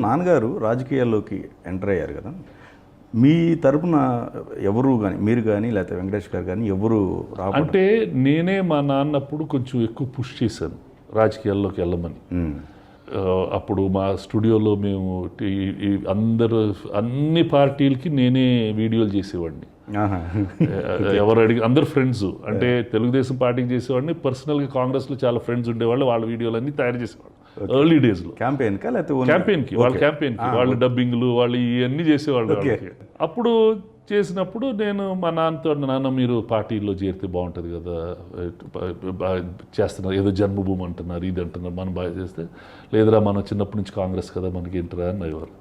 నాన్నగారు రాజకీయాల్లోకి ఎంటర్ అయ్యారు కదా, మీ తరపున ఎవరు కానీ, మీరు కానీ లేకపోతే వెంకటేష్ గారు కానీ ఎవరు అంటే నేనే మా నాన్నప్పుడు కొంచెం ఎక్కువ పుష్ చేశాను రాజకీయాల్లోకి వెళ్ళమని. అప్పుడు మా స్టూడియోలో మేము అందరూ అన్ని పార్టీలకి నేనే వీడియోలు చేసేవాడిని. ఎవరు అడిగి అందరు ఫ్రెండ్స్, అంటే తెలుగుదేశం పార్టీకి చేసేవాడిని, పర్సనల్గా కాంగ్రెస్లో చాలా ఫ్రెండ్స్ ఉండేవాళ్ళు, వాళ్ళ వీడియోలు అన్నీ తయారు చేసేవాళ్ళు ఎర్లీ డేస్లో. క్యాంపెయిన్కి వాళ్ళు డబ్బింగ్లు వాళ్ళు ఇవన్నీ చేసేవాళ్ళు. అప్పుడు చేసినప్పుడు నేను మా నాన్నతో, నాన్న మీరు పార్టీలో చేరితే బాగుంటుంది కదా, చేస్తున్నారు ఏదో జన్మభూమి అంటున్నారు, ఇది అంటున్నారు, మనం బాగా చేస్తే, లేదురా మనం చిన్నప్పటి నుంచి కాంగ్రెస్ కదా మనకి ఏంటరా అని అయ్యేవారు.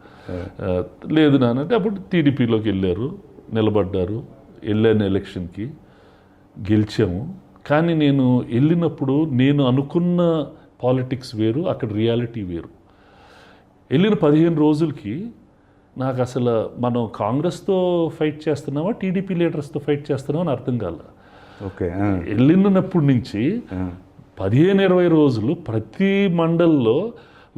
లేదు నాన్న అంటే అప్పుడు టీడీపీలోకి వెళ్ళారు, నిలబడ్డారు, వెళ్ళాను ఎలక్షన్కి, గెలిచాము. కానీ నేను వెళ్ళినప్పుడు నేను అనుకున్న పాలిటిక్స్ వేరు, అక్కడ రియాలిటీ వేరు. వెళ్ళిన 15 రోజులకి నాకు అసలు మనం కాంగ్రెస్తో ఫైట్ చేస్తున్నామా టీడీపీ లీడర్స్తో ఫైట్ చేస్తున్నామా అని అర్థం కాల. వెళ్ళినప్పటి నుంచి 15-20 రోజులు ప్రతి మండల్లో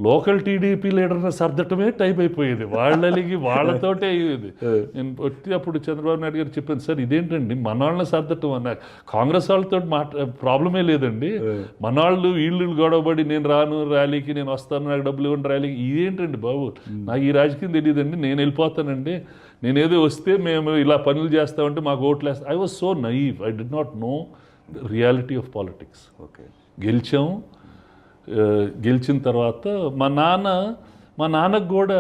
లోకల్ టీడీపీ లీడర్ని సర్దటమే టైప్ అయిపోయేది, వాళ్ళకి వాళ్ళతోటే అయ్యేది. నేను వచ్చి అప్పుడు చంద్రబాబు నాయుడు గారు చెప్పాను, సార్ ఇదేంటండి మన వాళ్ళని సర్దటం అన్న, కాంగ్రెస్ వాళ్ళతో ప్రాబ్లమే లేదండి, మన వాళ్ళు వీళ్ళు గొడవపడి నేను రాను ర్యాలీకి, నేను వస్తాను నాకు డబ్బులు ఇవ్వండి ర్యాలీకి, ఇదేంటండి బాబు, నాకు ఈ రాజకీయం తెలియదండి, నేను వెళ్ళిపోతానండి, నేనేదో వస్తే మేము ఇలా పనులు చేస్తామంటే మాకు ఓట్లు వేస్తాం. I was so naive, I did not know reality of politics. గెలిచాము. గెలిచిన తర్వాత మా నాన్నకు కూడా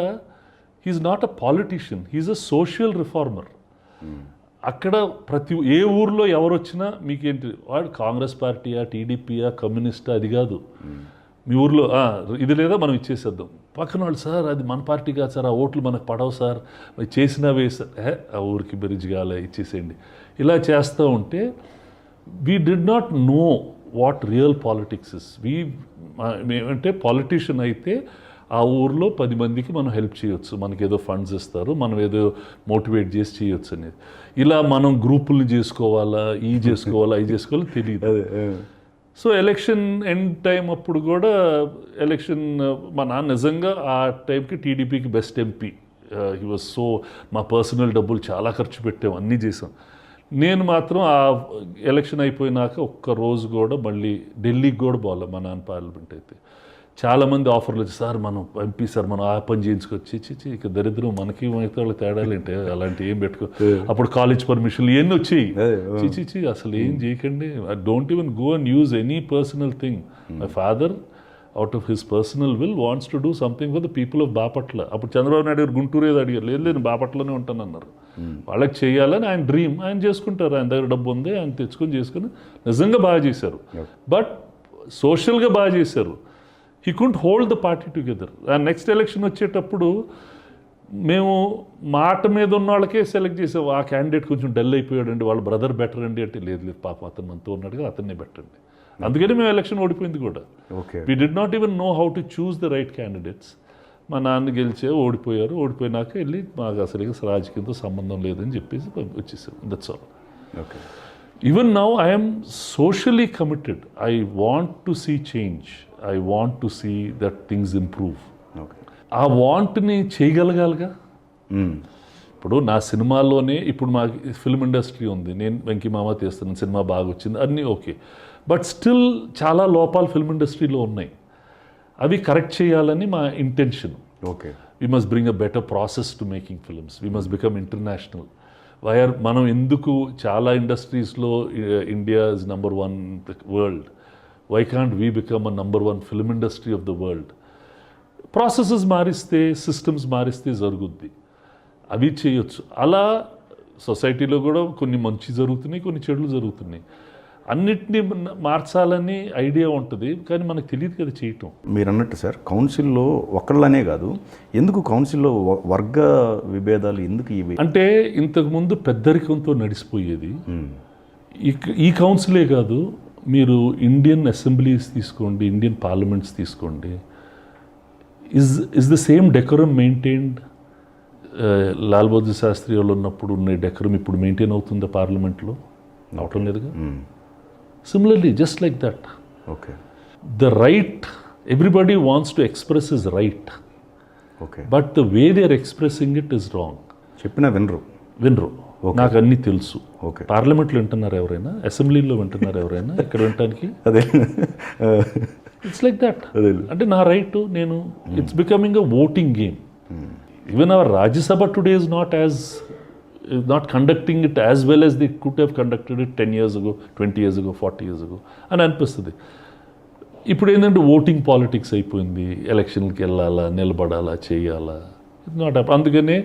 he's not a politician, he's a social reformer. అక్కడ ఏ ఊర్లో ఎవరు వచ్చినా మీకేంటి, వాడు కాంగ్రెస్ పార్టీయా టీడీపీయా కమ్యూనిస్టా అది కాదు, మీ ఊర్లో ఇది లేదా మనం ఇచ్చేసేద్దాం, పక్కన వాళ్ళు సార్ అది మన పార్టీ కాదు సార్, ఆ ఓట్లు మనకు పడవు సార్, చేసినవే సార్, ఆ ఊరికి బెరిజ్ కాలే ఇచ్చేసేయండి, ఇలా చేస్తూ ఉంటే we did not know what real politics is. మేమంటే పాలిటీషియన్ అయితే ఆ ఊర్లో 10 మందికి మనం హెల్ప్ చేయొచ్చు, మనకి ఏదో ఫండ్స్ ఇస్తారు, మనం ఏదో మోటివేట్ చేసి చేయొచ్చు అనేది. ఇలా మనం గ్రూపుల్ని చేసుకోవాలా, ఈ చేసుకోవాలా తెలియదు. సో ఎలక్షన్ ఎండ్ టైం అప్పుడు కూడా ఎలక్షన్ మా నాన్న నిజంగా ఆ టైంకి టీడీపీకి best MP, he was so, మా పర్సనల్ డబ్బులు చాలా ఖర్చు పెట్టాం, అన్నీ చేసాం. నేను మాత్రం ఆ ఎలక్షన్ అయిపోయినాక ఒక్కరోజు కూడా మళ్ళీ ఢిల్లీకి కూడా పోలే. మా నాన్న పార్లమెంట్ అయితే చాలామంది ఆఫర్లు వచ్చి, సార్ మనం ఎంపీ సార్ మనం ఆ పని చేయించుకొచ్చి ఇక దరిద్రం మనకి మిగతా వాళ్ళకి తేడాలు ఏంటి, అలాంటి ఏం పెట్టుకో, అప్పుడు కాలేజ్ పర్మిషన్లు ఇవన్నీ వచ్చాయి. అసలు ఏం చేయకండి, I don't even go and use any personal thing. My father out of his personal will wants to do something for the people of Bapatla. అప్పుడు చంద్రబాబు నాయుడు గారు గుంటూరు ఏదో అడిగారు, లేదు బాపట్లనే ఉంటానన్నారు. వాళ్ళకి చేయాలని ఆయన డ్రీమ్, ఆయన చేసుకుంటారు, ఆయన దగ్గర డబ్బు ఉంది, ఆయన చేసుకుని నిజంగా బాగా చేశారు. బట్ సోషల్గా బాగా చేశారు. He couldn't hold the party together. Next election వచ్చేటప్పుడు మేము మాట మీద ఉన్న వాళ్ళకే సెలెక్ట్ చేసాం, ఆ క్యాండిడేట్ కొంచెం డల్ అయిపోయాడండి, వాళ్ళ బ్రదర్ బెటర్ అండి అంటే, లేదు పాప అతను మనతో ఉన్నాడుగా అతన్నే పెట్టండి. అందుకని మేము ఎలక్షన్ ఓడిపోయింది కూడా. We did not even know how to choose the right candidates. మా నాన్న గెలిచే ఓడిపోయారు, ఓడిపోయినాక వెళ్ళి మాకు అసలు రాజకీయంతో సంబంధం లేదని చెప్పేసి వచ్చేసాం. That's all. Even now I'm socially committed. I want to see change, I want to see that things improve. ఆ వాంట్ని చేయగలగాలిగా. ఇప్పుడు నా సినిమాల్లోనే ఇప్పుడు మా ఫిల్మ్ ఇండస్ట్రీ ఉంది, నేను వెంకీ మామ తీస్తున్నాను, సినిమా బాగా వచ్చింది, అన్నీ ఓకే. బట్ స్టిల్ చాలా లోపాలు ఫిల్మ్ ఇండస్ట్రీలో ఉన్నాయి, అవి కరెక్ట్ చేయాలని మా intention. We must bring a better process to making films, we must become international. మనం ఎందుకు చాలా ఇండస్ట్రీస్లో India is number 1 world, why can't we become a number 1 film industry of the world? Processes మారిస్తే, systems మారిస్తే జరుగుద్ది, అవి చేయొచ్చు. అలా సొసైటీలో కూడా కొన్ని మంచి జరుగుతున్నాయి, కొన్ని చెడులు జరుగుతున్నాయి. అన్నిటినీ మార్చాలని ఐడియా ఉంటుంది, కానీ మనకు తెలియదు కదా చేయటం. మీరు అన్నట్టు సార్, కౌన్సిల్లో ఒకళ్ళనే కాదు, ఎందుకు కౌన్సిల్లో వర్గ విభేదాలు ఎందుకు ఇవి అంటే, ఇంతకుముందు పెద్దరికంతో నడిచిపోయేది. ఈ కౌన్సిలే కాదు, మీరు ఇండియన్ అసెంబ్లీస్ తీసుకోండి, ఇండియన్ పార్లమెంట్స్ తీసుకోండి, is the same decorum maintained. Lal Bahadur Shastri వాళ్ళు ఉన్నప్పుడు ఉన్న డెకరం ఇప్పుడు మెయింటైన్ అవుతుందా పార్లమెంట్లో? అవటం లేదుగా. Similarly, just like that. The right, everybody wants to express his right. Okay. But the way they are expressing it is wrong. చెప్పినా వినరు. వినరు. నాకు అన్నీ తెలుసు. ఓకే. పార్లమెంట్లో వింటున్నారు ఎవరైనా, అసెంబ్లీలో వింటున్నారు ఎవరైనా, ఇక్కడ వినటానికి అదే ఇట్స్ లైక్ దట్. అంటే నా రైట్ నేను, it's becoming a voting game. Even hour Rajya Sabha today is not conducting it as well as the could have conducted it 10 years ago, 20 years ago, 40 years ago అని అనిపిస్తుంది. ఇప్పుడు ఏంటంటే ఓటింగ్ పాలిటిక్స్ అయిపోయింది. ఎలక్షన్కి వెళ్ళాలా, నిలబడాలా, చేయాలా, ఇట్స్ నాట్. అందుకనే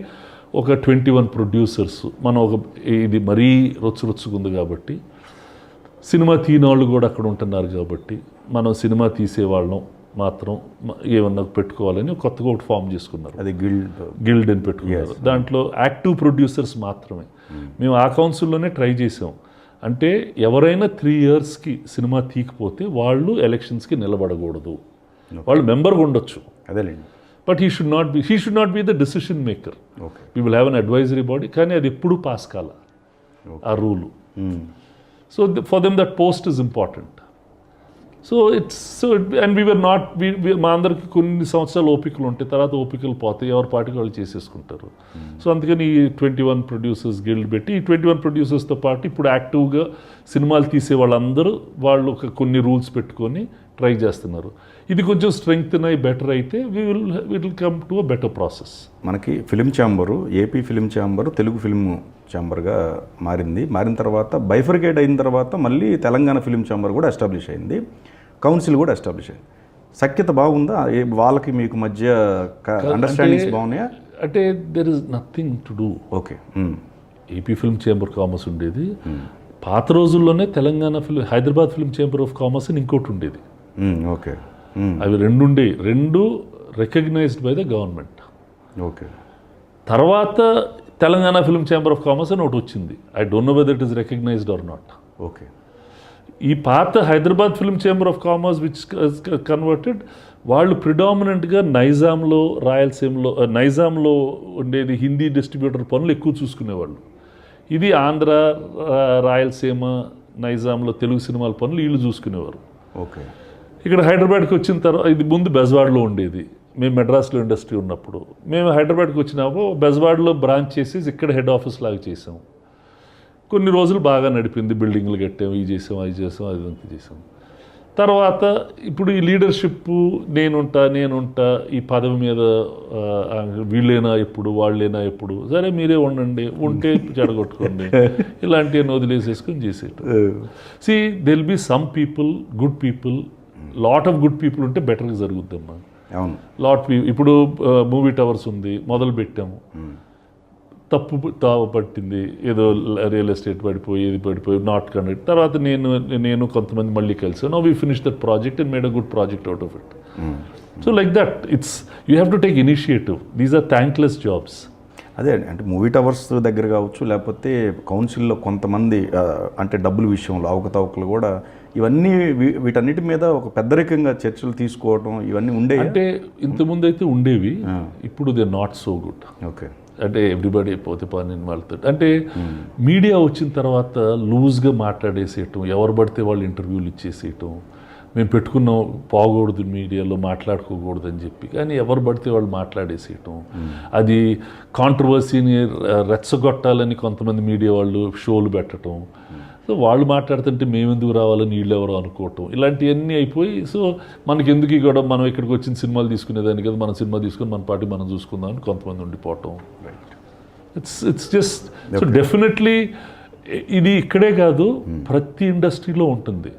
ఒక 21 ప్రొడ్యూసర్స్ మనం ఇది మరీ రొచ్చురొచ్చుకుంది కాబట్టి, సినిమా తీయనోళ్ళు కూడా అక్కడ ఉంటున్నారు కాబట్టి, మనం సినిమా తీసేవాళ్ళం మాత్రం ఏమన్నా పెట్టుకోవాలని కొత్తగా ఒకటి ఫామ్ చేసుకున్నారు. అది గిల్డ్ అని పెట్టుకున్నారు. దాంట్లో యాక్టివ్ ప్రొడ్యూసర్స్ మాత్రమే. మేము ఆ కౌన్సిల్లోనే ట్రై చేసాం. అంటే ఎవరైనా 3 yearsకి సినిమా తీయకపోతే వాళ్ళు ఎలక్షన్స్కి నిలబడకూడదు. వాళ్ళు మెంబర్గా ఉండొచ్చు, అదేలేండి, but he should not be the decision maker. Okay. We will have an advisory body. కానీ అది ఎప్పుడూ పాస్ కాల ఆ rule. So for them that post is important. And we were not, మా అందరికి కొన్ని సంవత్సరాలు ఓపికలు ఉంటాయి, తర్వాత ఓపికలు పోతాయి, ఎవరి పాటికి వాళ్ళు చేసేసుకుంటారు. సో అందుకని ఈ 21 ప్రొడ్యూసర్స్ గిల్డ్ పెట్టి, ఈ 21 ప్రొడ్యూసర్స్తో పాటు ఇప్పుడు యాక్టివ్గా సినిమాలు తీసే వాళ్ళందరూ వాళ్ళు ఒక కొన్ని రూల్స్ పెట్టుకొని ట్రై చేస్తున్నారు. ఇది కొంచెం స్ట్రెంగ్త్ అయి బెటర్ అయితే will come to a better process. మనకి film chamber, AP film chamber Telugu film ఛాంబర్గా మారింది. మారిన తర్వాత బైఫర్కేట్ అయిన తర్వాత మళ్ళీ తెలంగాణ ఫిలిం ఛాంబర్ కూడా ఎస్టాబ్లిష్ అయింది, కౌన్సిల్ కూడా ఎస్టాబ్లిష్ అయింది. సఖ్యత బాగుందా? వాళ్ళకి మీకు మధ్య అండర్స్టాండింగ్స్ బాగున్నాయా? అంటే there is nothing to do. Okay. AP film chamber of commerce ఉండేది. పాత రోజుల్లోనే Telangana Hyderabad film chamber of commerce అని ఇంకోటి ఉండేది. ఓకే. అవి రెండు ఉండేవి, రెండు recognised by the government. Okay. తర్వాత Telangana film chamber of commerce అని ఒకటి వచ్చింది. I don't know whether it is recognised or not. Okay. ఈ పాత Hyderabad film chamber of commerce which converted, వాళ్ళు ప్రిడామినెంట్గా నైజాంలో ఉండేది హిందీ డిస్ట్రిబ్యూటర్ పనులు ఎక్కువ చూసుకునేవాళ్ళు. ఇది ఆంధ్ర, రాయలసీమ, నైజాంలో తెలుగు సినిమాల పనులు వీళ్ళు చూసుకునేవారు. ఓకే. ఇక్కడ హైదరాబాద్కి వచ్చిన తర్వాత, ఇది ముందు బెజవాడలో ఉండేది. మేము మెడ్రాస్లో ఇండస్ట్రీ ఉన్నప్పుడు మేము హైదరాబాద్కి వచ్చినాము, బెజవాడలో బ్రాంచ్ చేసి ఇక్కడ హెడ్ ఆఫీస్ లాగా చేసాం. కొన్ని రోజులు బాగా నడిపింది, బిల్డింగ్లు కట్టాము, ఇది చేసాం, అది చేసాం, అది అంత చేసాం. తర్వాత ఇప్పుడు ఈ లీడర్షిప్ నేనుంటా ఈ పదవి మీద వీళ్ళైనా ఎప్పుడు, వాళ్ళైనా ఎప్పుడు, సరే మీరే ఉండండి, ఉంటే చెడగొట్టుకోండి, ఇలాంటివన్నీ వదిలేసేసుకొని చేసేయటం. See there'll be some people, good people, lot of good people ఉంటే బెటర్గా జరుగుద్దమ్మా. ఇప్పుడు మూవీ టవర్స్ ఉంది, మొదలు పెట్టాము, తావ పట్టింది, ఏదో రియల్ ఎస్టేట్ పడిపోయి నాట్ కండక్ట్. తర్వాత నేను కొంతమంది మళ్ళీ కలిసి no we finish that project and made a good project out of it. So like that you have to take initiative. These are thankless jobs. అదే అంటే మూవీ టవర్స్ దగ్గర కావచ్చు, లేకపోతే కౌన్సిల్లో కొంతమంది అంటే డబ్బుల విషయంలో అవకతవకలు కూడా, ఇవన్నీ వీటన్నిటి మీద ఒక పెద్దరికంగా చర్చలు తీసుకోవడం ఇవన్నీ ఉండేవి. అంటే ఇంతకుముందు అయితే ఉండేవి, ఇప్పుడు they not so good. Okay. అంటే ఎవ్రీబడి పోతే పని వాళ్ళతో, అంటే మీడియా వచ్చిన తర్వాత లూజ్గా మాట్లాడేసేయటం, ఎవరు పడితే వాళ్ళు ఇంటర్వ్యూలు ఇచ్చేసేయటం, మేము పెట్టుకున్నాం పోకూడదు మీడియాలో, మాట్లాడుకోకూడదు అని చెప్పి, కానీ ఎవరు పడితే వాళ్ళు మాట్లాడేసేయటం, అది కాంట్రవర్సీని రెచ్చగొట్టాలని కొంతమంది మీడియా వాళ్ళు షోలు పెట్టడం. సో వాళ్ళు మాట్లాడుతుంటే మేమెందుకు రావాలని వీళ్ళు ఎవరో అనుకోవటం, ఇలాంటివన్నీ అయిపోయి, సో మనకి ఎందుకు కూడా మనం ఇక్కడికి వచ్చిన సినిమాలు తీసుకునేదాన్ని కదా, మన సినిమా తీసుకుని మన పార్టీ మనం చూసుకుందాం అని కొంతమంది ఉండిపోవటం. ఇట్స్ జస్ట్ సో డెఫినెట్లీ ఇది ఇక్కడే కాదు, ప్రతి ఇండస్ట్రీలో ఉంటుంది.